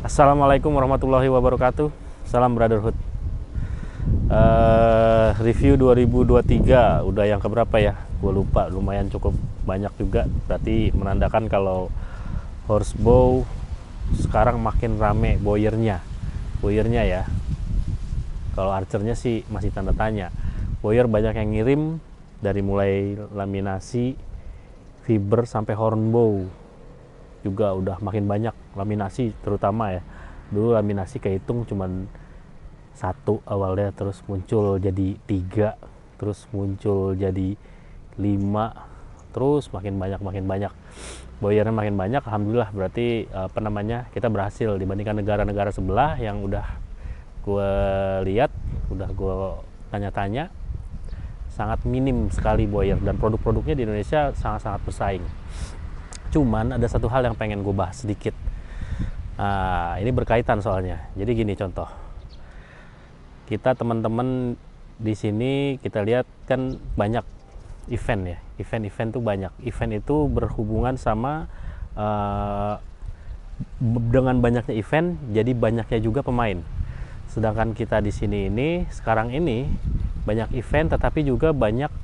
Assalamualaikum warahmatullahi wabarakatuh. Salam brotherhood. Review 2023 udah yang keberapa ya? Gue lupa, lumayan cukup banyak juga. Berarti menandakan kalau horsebow sekarang makin rame boyernya ya. Kalau archernya sih masih tanda tanya. Boyer banyak yang ngirim dari mulai laminasi, fiber sampai hornbow juga udah makin banyak laminasi terutama ya. Dulu laminasi kehitung cuman satu awalnya, terus muncul jadi 3, terus muncul jadi 5, terus makin banyak boyernya makin banyak. Alhamdulillah, berarti kita berhasil dibandingkan negara-negara sebelah yang udah gue lihat, udah gue tanya-tanya, sangat minim sekali boyer, dan produk-produknya di Indonesia sangat-sangat bersaing. Cuman ada satu hal yang pengen gue bahas sedikit. Ini berkaitan soalnya. Jadi gini contoh. Kita teman-teman di sini kita lihat kan banyak event ya. Event-event tuh banyak. Event itu berhubungan sama dengan banyaknya event, jadi banyaknya juga pemain. Sedangkan kita di sini ini sekarang ini banyak event, tetapi juga banyak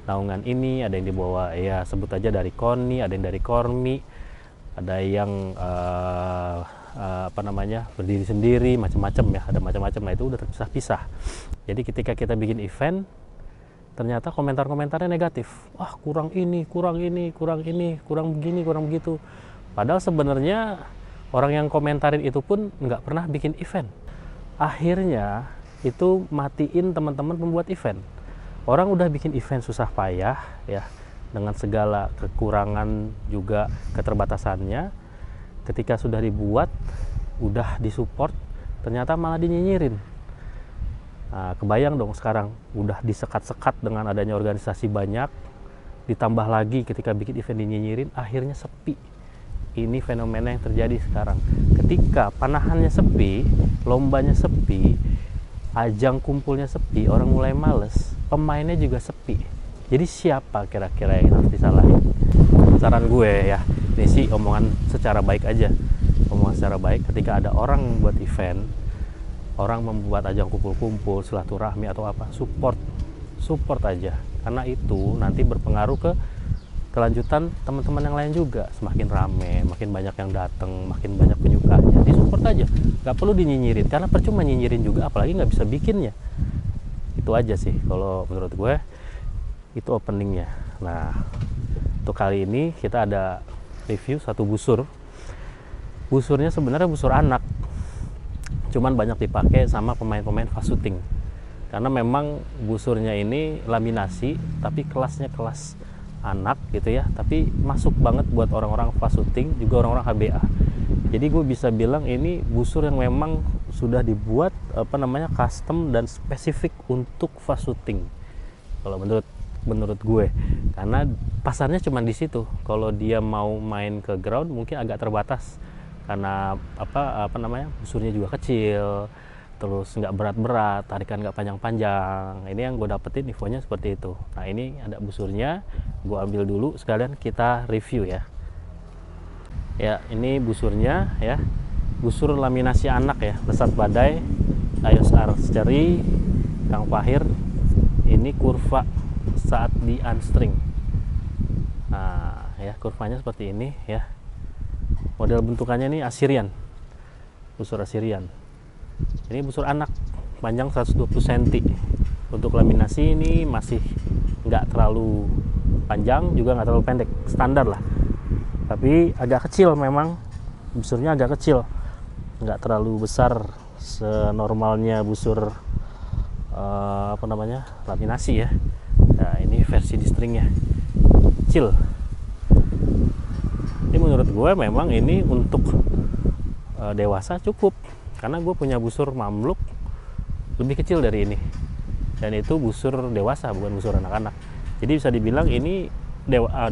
naungan ini. Ada yang dibawa ya sebut aja dari KONI, ada yang dari KORMI, ada yang berdiri sendiri, macam-macam ya, ada macam-macam. Nah itu udah terpisah-pisah. Jadi ketika kita bikin event, ternyata komentar-komentarnya negatif. Kurang ini, kurang begini, kurang begitu. Padahal sebenarnya orang yang komentarin itu pun nggak pernah bikin event. Akhirnya itu matiin teman-teman pembuat event. Orang udah bikin event susah payah ya, dengan segala kekurangan juga keterbatasannya. Ketika sudah dibuat, udah disupport, ternyata malah dinyinyirin. Kebayang dong sekarang udah disekat-sekat dengan adanya organisasi banyak, ditambah lagi ketika bikin event dinyinyirin, akhirnya sepi. Ini fenomena yang terjadi sekarang. Ketika panahannya sepi, lombanya sepi, ajang kumpulnya sepi, orang mulai males, pemainnya juga sepi. Jadi siapa kira-kira yang harus disalahin? Saran gue ya, ini sih omongan secara baik aja. Omongan secara baik, ketika ada orang membuat event, orang membuat ajang kumpul-kumpul, silaturahmi atau apa, support aja. Karena itu nanti berpengaruh ke kelanjutan teman-teman yang lain juga. Semakin rame, makin banyak yang datang, makin banyak penyukanya, disupport aja. Gak perlu dinyinyirin, karena percuma nyinyirin juga, apalagi nggak bisa bikinnya. Itu aja sih kalau menurut gue. Itu openingnya. Nah, untuk kali ini kita ada review satu busur. Busurnya sebenarnya busur anak, cuman banyak dipakai sama pemain-pemain fast shooting, karena memang busurnya ini laminasi tapi kelasnya kelas anak gitu ya, tapi masuk banget buat orang-orang fast shooting, juga orang-orang HBA. Jadi gue bisa bilang ini busur yang memang sudah dibuat custom dan spesifik untuk fast shooting. Kalau menurut gue, karena pasarnya cuma di situ. Kalau dia mau main ke ground mungkin agak terbatas, karena busurnya juga kecil, terus nggak berat-berat, tarikan nggak panjang-panjang. Ini yang gue dapetin infonya seperti itu. Nah ini ada busurnya, gue ambil dulu sekalian kita review ya. Ya ini busurnya ya, busur laminasi anak ya, Lesat Badai, EOS Archery, Kang Fahir. Ini kurva saat di unstring. Nah ya, kurvanya seperti ini ya. Model bentukannya ini Assyrian, busur Assyrian. Ini busur anak, panjang 120 cm. Untuk laminasi ini masih nggak terlalu panjang, juga nggak terlalu pendek, standar lah. Tapi agak kecil, memang busurnya agak kecil, nggak terlalu besar senormalnya busur laminasi ya. Nah ini versi di stringnya kecil. Ini menurut gue memang ini untuk dewasa cukup, karena gue punya busur mamluk lebih kecil dari ini, dan itu busur dewasa, bukan busur anak-anak. Jadi bisa dibilang ini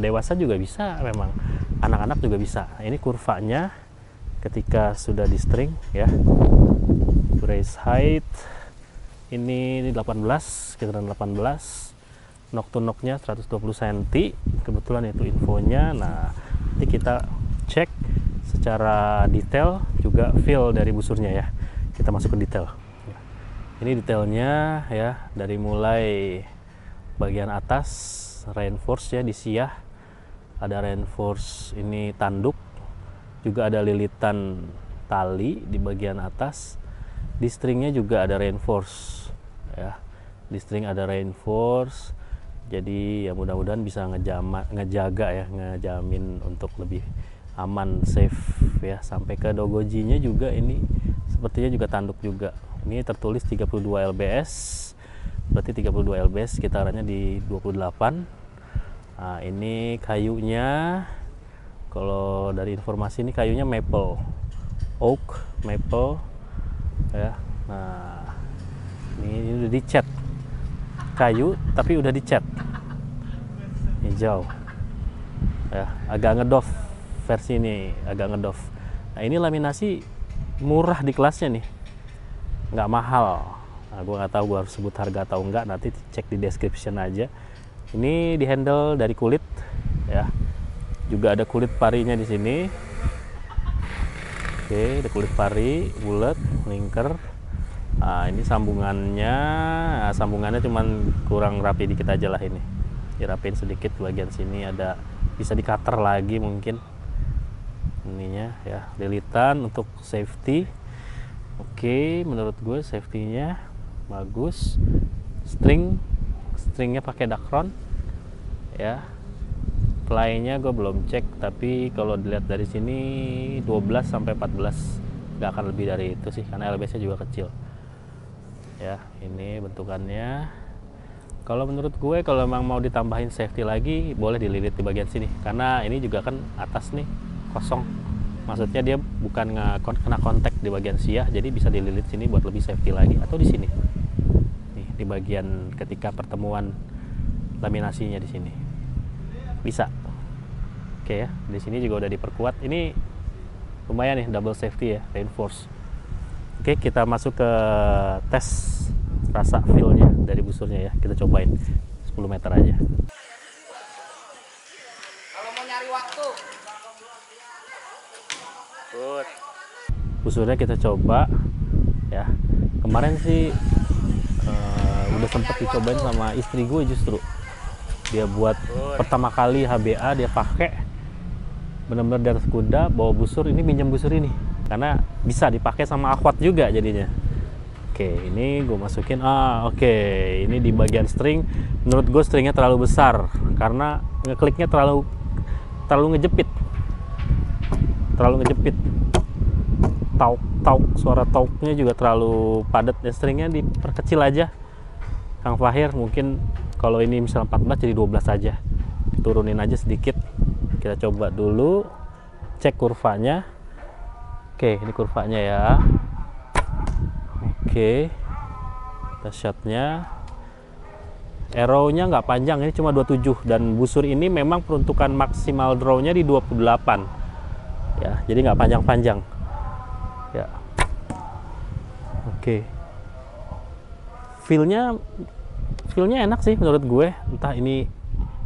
dewasa juga bisa, memang anak-anak juga bisa. Ini kurvanya ketika sudah di string ya, brace height ini 18, sekitaran 18, knock to knocknya 120 cm, kebetulan itu infonya. Nah nanti kita cek secara detail juga feel dari busurnya ya. Kita masuk ke detail. Ini detailnya ya, dari mulai bagian atas reinforce ya, di siah ada reinforce ini tanduk, juga ada lilitan tali di bagian atas. Di stringnya juga ada reinforce ya, di string ada reinforce. Jadi ya mudah-mudahan bisa ngejaga ya, ngejamin untuk lebih aman, safe ya. Sampai ke dogojinya juga ini sepertinya juga tanduk juga. Ini tertulis 32 lbs, berarti 32 lbs sekitarannya di 28. Nah, ini kayunya, kalau dari informasi ini kayunya maple, oak, maple ya. Nah, ini udah dicat, kayu tapi udah dicat hijau ya, agak ngedoff versi ini, agak ngedoff. Nah, ini laminasi murah di kelasnya nih, nggak mahal. Nah, gue nggak tahu gue harus sebut harga atau enggak, nanti cek di description aja. Ini di handle dari kulit ya, juga ada kulit parinya di sini. Oke, ada kulit pari bulat, lingkar. Nah, ini sambungannya, sambungannya cuman kurang rapi dikit aja lah ini. Dirapiin sedikit bagian sini, ada bisa di cutter lagi mungkin. Ininya ya, lilitan untuk safety. Oke, menurut gue safety-nya bagus. Stringnya pakai Dacron ya. Ply-nya gue belum cek, tapi kalau dilihat dari sini 12 sampai 14, nggak akan lebih dari itu sih, karena LBS-nya juga kecil ya. Ini bentukannya. Kalau menurut gue, kalau memang mau ditambahin safety lagi, boleh dililit di bagian sini, karena ini juga kan atas nih kosong, maksudnya dia bukan kena kontak di bagian siah, jadi bisa dililit sini buat lebih safety lagi, atau di sini nih, di bagian ketika pertemuan laminasinya di sini bisa. Oke ya, di sini juga udah diperkuat. Ini lumayan nih, double safety ya, reinforce. Oke, kita masuk ke tes rasa feel-nya dari busurnya ya. Kita cobain 10 meter aja. Kalau mau nyari waktu. Good. Busurnya kita coba ya. Kemarin sih udah sempet dicobain sama istri gue, justru dia buat pertama kali HBA, dia pakai benar-benar di atas kuda bawa busur ini, minjem busur ini karena bisa dipakai sama akwat juga jadinya. Oke, ini gue masukin. Oke, ini di bagian string. Menurut gue stringnya terlalu besar karena ngekliknya terlalu ngejepit, tauk, suara tauknya juga terlalu padat ya. Stringnya diperkecil aja, Kang Fahir. Mungkin kalau ini misal 14 jadi 12 aja, turunin aja sedikit. Kita coba dulu, cek kurvanya. Oke, ini kurvanya ya. Oke, kita shotnya, arrow-nya nggak panjang, ini cuma 27, dan busur ini memang peruntukan maksimal draw-nya di 28 ya, jadi nggak panjang-panjang ya. Oke, feel-nya enak sih menurut gue. Entah ini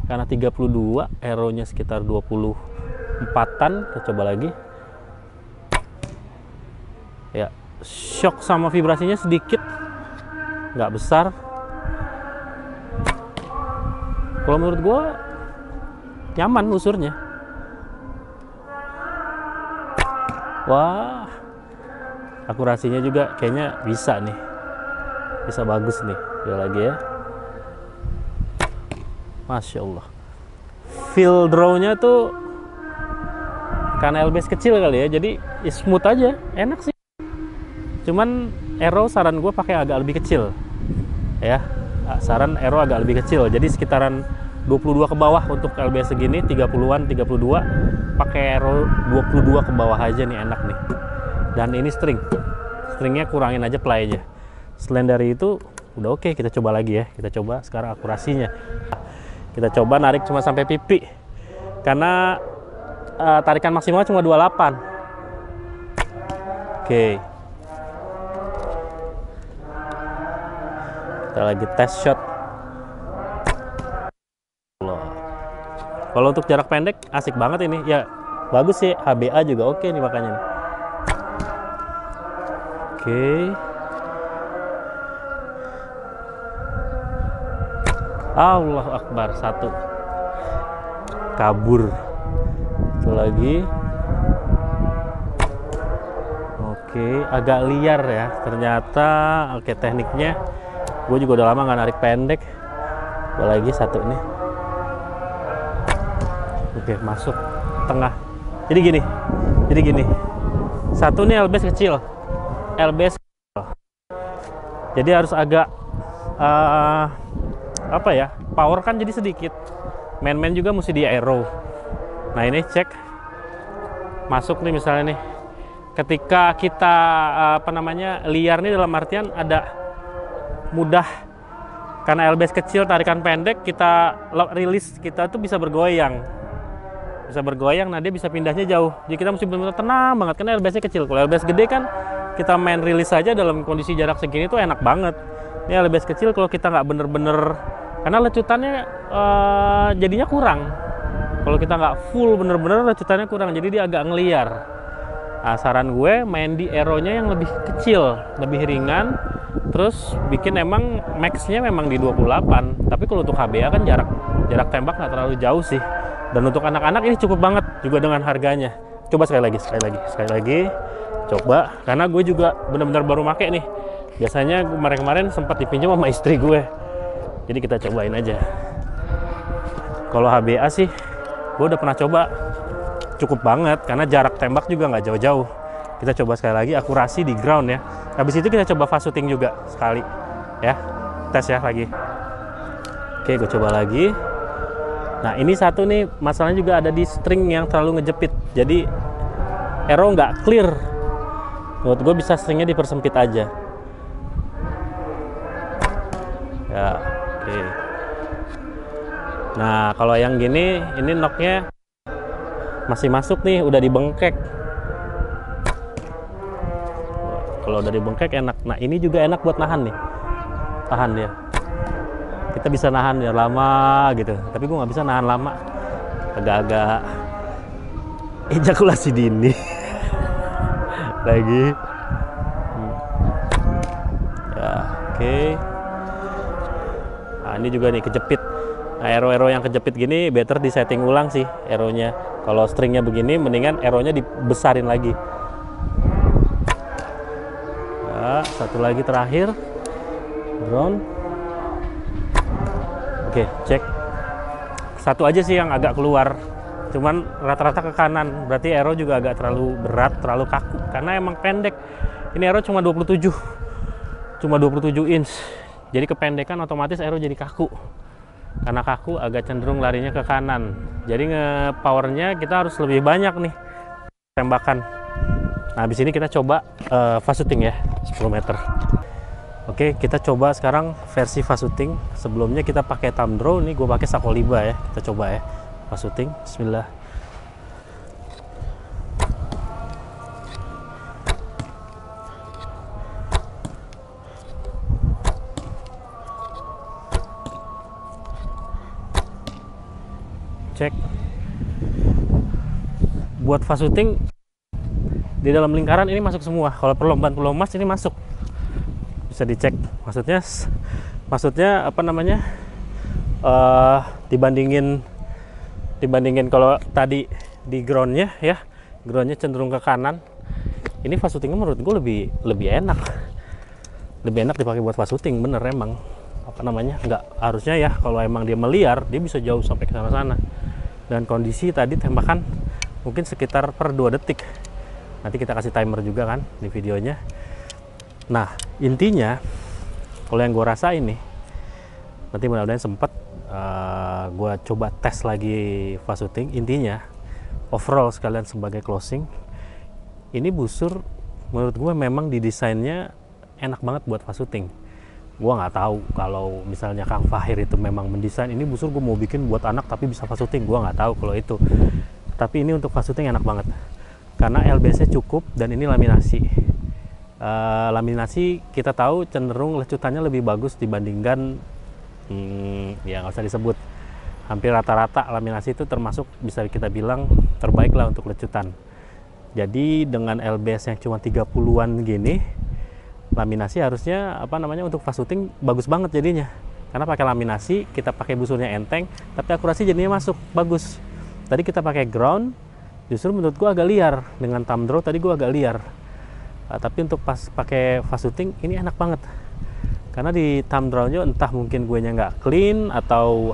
karena 32, arrow-nya sekitar 24-an. Kita coba lagi ya. Shock sama vibrasinya sedikit, nggak besar. Kalau menurut gue nyaman busurnya. Wah, akurasinya juga kayaknya bisa nih, bisa bagus nih. Coba lagi ya. Masya Allah, feel draw-nya tuh karena LBS kecil kali ya, jadi smooth aja, enak sih. Cuman arrow saran gue pakai agak lebih kecil ya, saran arrow agak lebih kecil, jadi sekitaran 22 ke bawah untuk LBS segini, 30-an, 32, pakai arrow 22 ke bawah aja nih, enak nih. Dan ini stringnya kurangin aja ply aja. Selain dari itu udah oke. Kita coba lagi ya, kita coba sekarang akurasinya. Kita coba narik cuma sampai pipi, karena tarikan maksimal cuma 28. Oke, kita lagi tes shot. Kalau untuk jarak pendek asik banget ini ya. Bagus sih, HBA juga oke nih makanya nih. Oke. Allahu Akbar, 1 kabur. Satu lagi. Oke, agak liar ya ternyata. Oke, tekniknya gue juga udah lama nggak narik pendek. Apalagi 1 nih. Oke, masuk tengah. Jadi gini, 1 nih LBS kecil, LBS kecil. Jadi harus agak apa ya, power kan jadi sedikit. Main-main juga mesti di aero. Nah ini cek masuk nih misalnya nih. Ketika kita liar nih dalam artian ada mudah, karena LBS kecil tarikan pendek, kita rilis kita tuh bisa bergoyang. Nah dia bisa pindahnya jauh. Jadi kita mesti benar-benar tenang banget karena LBS-nya kecil. Kalau LBS gede kan kita main rilis saja dalam kondisi jarak segini tuh enak banget. Ini LBS kecil kalau kita nggak bener-bener, karena lecutannya jadinya kurang. Kalau kita nggak full bener-bener lecutannya kurang, jadi dia agak ngeliar. Nah, saran gue main di aeronya yang lebih kecil, lebih ringan, terus bikin emang max-nya memang di 28. Tapi kalau untuk HBA kan jarak tembak nggak terlalu jauh sih. Dan untuk anak-anak ini cukup banget juga dengan harganya. Coba sekali lagi. Coba, karena gue juga benar-benar baru make nih. Biasanya kemarin sempat dipinjam sama istri gue. Jadi kita cobain aja. Kalau HBA sih, gue udah pernah coba. Cukup banget, karena jarak tembak juga nggak jauh-jauh. Kita coba sekali lagi, akurasi di ground ya. Habis itu kita coba fast shooting juga sekali. Ya, tes ya lagi. Oke, gue coba lagi. Nah ini 1 nih, masalahnya juga ada di string yang terlalu ngejepit. Jadi arrow nggak clear. Menurut gue bisa stringnya dipersempit aja. Ya, oke. Nah kalau yang gini, ini knocknya masih masuk nih, udah dibengkek. Kalau udah dibengkek enak. Nah ini juga enak buat nahan nih. Tahan dia. Kita bisa nahan ya lama gitu, tapi gue nggak bisa nahan lama, agak-agak ejakulasi dini. Lagi ya, oke. Nah ini juga nih kejepit. Nah arrow yang kejepit gini better di setting ulang sih arrownya. Kalau stringnya begini mendingan arrownya dibesarin lagi. Ya, 1 lagi terakhir drone. Oke, cek 1 aja sih yang agak keluar, cuman rata-rata ke kanan, berarti arrow juga agak terlalu berat, terlalu kaku, karena emang pendek. Ini arrow cuma 27 inch, jadi kependekan otomatis arrow jadi kaku. Karena kaku agak cenderung larinya ke kanan, jadi nge-powernya kita harus lebih banyak nih tembakan. Nah habis ini kita coba fast shooting ya, 10 meter. Oke, kita coba sekarang versi fast shooting. Sebelumnya kita pakai thumb draw, nih gue pakai Sakoliba ya. Kita coba ya, fast shooting. Bismillah. Cek. Buat fast shooting di dalam lingkaran ini masuk semua. Kalau perlombaan mas ini masuk. Bisa dicek, maksudnya apa namanya, dibandingin kalau tadi di groundnya ya, groundnya cenderung ke kanan, ini fast shootingnya menurut gue lebih enak dipakai buat fast shooting. Bener emang apa namanya, nggak harusnya ya, kalau emang dia meliar dia bisa jauh sampai ke sana-sana. Dan kondisi tadi tembakan mungkin sekitar per 2 detik. Nanti kita kasih timer juga kan di videonya. Nah intinya kalau yang gue rasain nih, nanti mudah-mudahan sempet gue coba tes lagi fast shooting. Intinya overall sekalian sebagai closing, ini busur menurut gue memang didesainnya enak banget buat fast shooting. Gue nggak tahu kalau misalnya Kang Fahir itu memang mendesain ini busur gue mau bikin buat anak tapi bisa fast shooting, gue nggak tahu kalau itu. Tapi ini untuk fast shooting enak banget karena LBS-nya cukup dan ini laminasi. Laminasi kita tahu cenderung lecutannya lebih bagus dibandingkan ya nggak usah disebut hampir rata-rata laminasi itu termasuk bisa kita bilang terbaik lah untuk lecutan. Jadi dengan LBS yang cuma 30-an gini, laminasi harusnya untuk fast-shooting bagus banget jadinya. Karena pakai laminasi, kita pakai busurnya enteng, tapi akurasi jadinya masuk, bagus. Tadi kita pakai ground, justru menurut gua agak liar. Dengan thumb draw tadi gua agak liar. Tapi untuk pas pakai fast shooting ini enak banget. Karena di thumb draw-nya entah mungkin gue nya nggak clean atau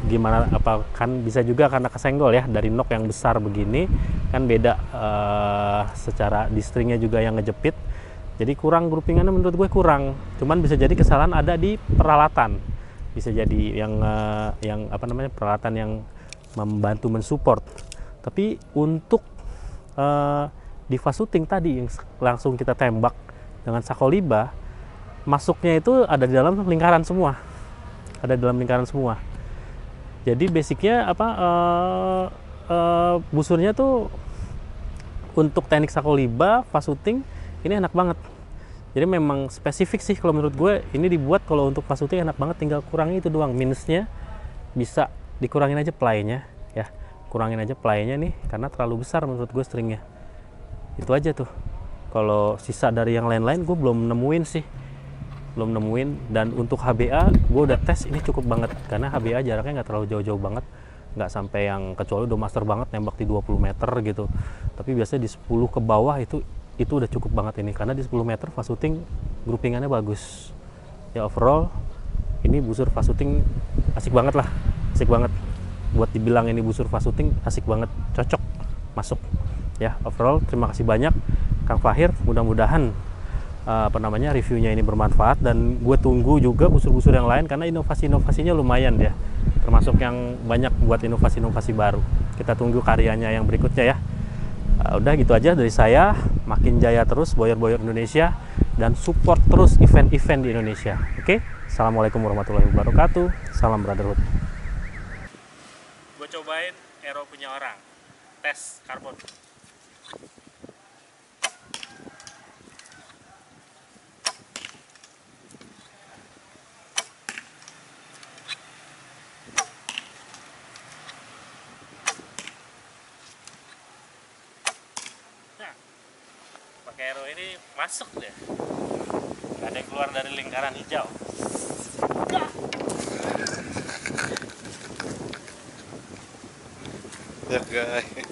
gimana, apa kan bisa juga karena kesenggol ya dari nok yang besar begini kan beda secara di stringnya juga yang ngejepit. Jadi kurang groupingannya menurut gue kurang. Cuman bisa jadi kesalahan ada di peralatan. Bisa jadi yang peralatan yang membantu mensupport. Tapi untuk di fast shooting tadi yang langsung kita tembak dengan Sakoliba, masuknya itu ada di dalam lingkaran semua. Ada di dalam lingkaran semua. Jadi basicnya busurnya tuh untuk teknik Sakoliba fast shooting ini enak banget. Jadi memang spesifik sih kalau menurut gue ini dibuat kalau untuk fast shooting enak banget, tinggal kurangin itu doang. Minusnya bisa dikurangin aja playnya ya. Kurangin aja playnya nih karena terlalu besar menurut gue stringnya. Itu aja tuh. Kalau sisa dari yang lain-lain gue belum nemuin sih. Belum nemuin. Dan untuk HBA gue udah tes ini cukup banget. Karena HBA jaraknya nggak terlalu jauh-jauh banget. Nggak sampai yang kecuali udah master banget nembak di 20 meter gitu. Tapi biasanya di 10 ke bawah itu udah cukup banget ini. Karena di 10 meter fast shooting groupingannya bagus. Ya overall ini busur fast shooting asik banget lah. Asik banget. Buat dibilang ini busur fast shooting asik banget, cocok, masuk ya. Overall terima kasih banyak Kang Fahir, mudah-mudahan reviewnya ini bermanfaat dan gue tunggu juga busur-busur yang lain karena inovasi-inovasinya lumayan ya, termasuk yang banyak buat inovasi-inovasi baru. Kita tunggu karyanya yang berikutnya ya. Udah gitu aja dari saya, makin jaya terus boyor-boyor Indonesia dan support terus event-event di Indonesia. Oke, Assalamualaikum warahmatullahi wabarakatuh, salam brotherhood. Gue cobain Aero punya orang, tes karbon. Nah, pakai Aero ini masuk deh, nggak ada yang keluar dari lingkaran hijau. Ya guys.